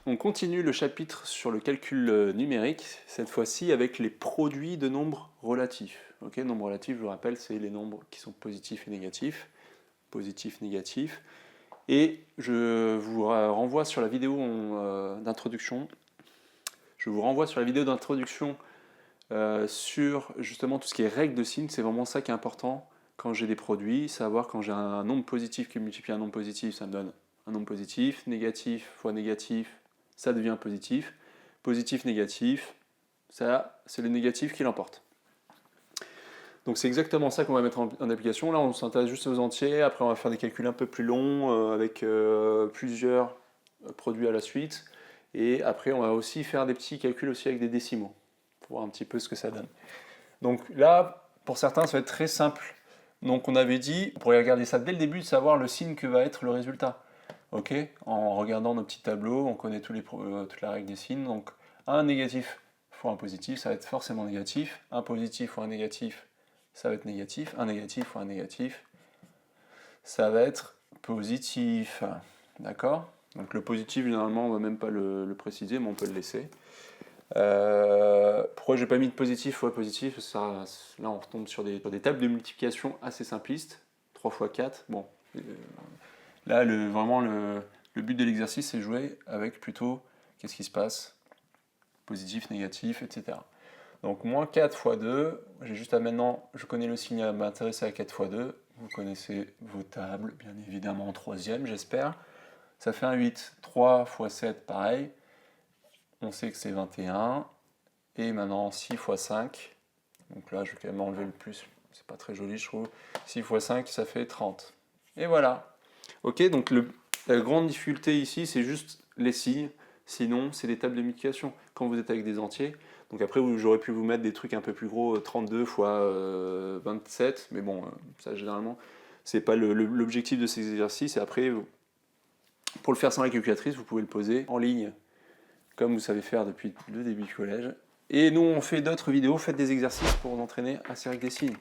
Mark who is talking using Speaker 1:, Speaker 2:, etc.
Speaker 1: On continue le chapitre sur le calcul numérique, cette fois-ci avec les produits de nombres relatifs. Okay, nombres relatifs, je vous rappelle, c'est les nombres qui sont positifs et négatifs. Positif, négatif. Et je vous renvoie sur la vidéo d'introduction. Je vous renvoie sur la vidéo d'introduction sur justement tout ce qui est règles de signes. C'est vraiment ça qui est important quand j'ai des produits, savoir quand j'ai un nombre positif qui multiplie un nombre positif, ça me donne un nombre positif, négatif fois négatif, ça devient positif. Positif, négatif, ça c'est le négatif qui l'emporte. Donc c'est exactement ça qu'on va mettre en application. Là on s'intéresse juste aux entiers, après on va faire des calculs un peu plus longs avec plusieurs produits à la suite. Et après on va aussi faire des petits calculs aussi avec des décimaux, pour voir un petit peu ce que ça donne. Donc là, pour certains, ça va être très simple. Donc on avait dit, on pourrait regarder ça dès le début, de savoir le signe que va être le résultat. Ok, en regardant nos petits tableaux, on connaît toute la règle des signes. Donc un négatif fois un positif, ça va être forcément négatif. Un positif fois un négatif, ça va être négatif. Un négatif fois un négatif, ça va être positif. D'accord? Donc le positif, généralement, on ne va même pas le préciser, mais on peut le laisser. Pourquoi j'ai pas mis de positif fois positif? Ça, là, on retombe sur des tables de multiplication assez simplistes. 3 fois 4. Bon. Là, vraiment, le but de l'exercice, c'est jouer avec plutôt qu'est-ce qui se passe, positif, négatif, etc. Donc, moins 4 fois 2, j'ai juste à maintenant, je connais le signe à m'intéresser à 4 fois 2. Vous connaissez vos tables, bien évidemment en troisième, j'espère. Ça fait un 8. 3 fois 7, pareil. On sait que c'est 21. Et maintenant 6 fois 5. Donc là, je vais quand même enlever le plus. C'est pas très joli, je trouve. 6 fois 5, ça fait 30. Et voilà. Ok, donc la grande difficulté ici, c'est juste les signes. Sinon, c'est des tables de multiplication. Quand vous êtes avec des entiers. Donc après, j'aurais pu vous mettre des trucs un peu plus gros, 32 fois 27. Mais bon, ça généralement, c'est pas l'objectif de ces exercices. Et après, pour le faire sans la calculatrice, vous pouvez le poser en ligne, comme vous savez faire depuis le début du collège. Et nous, on fait d'autres vidéos, faites des exercices pour vous entraîner à ces règles des signes.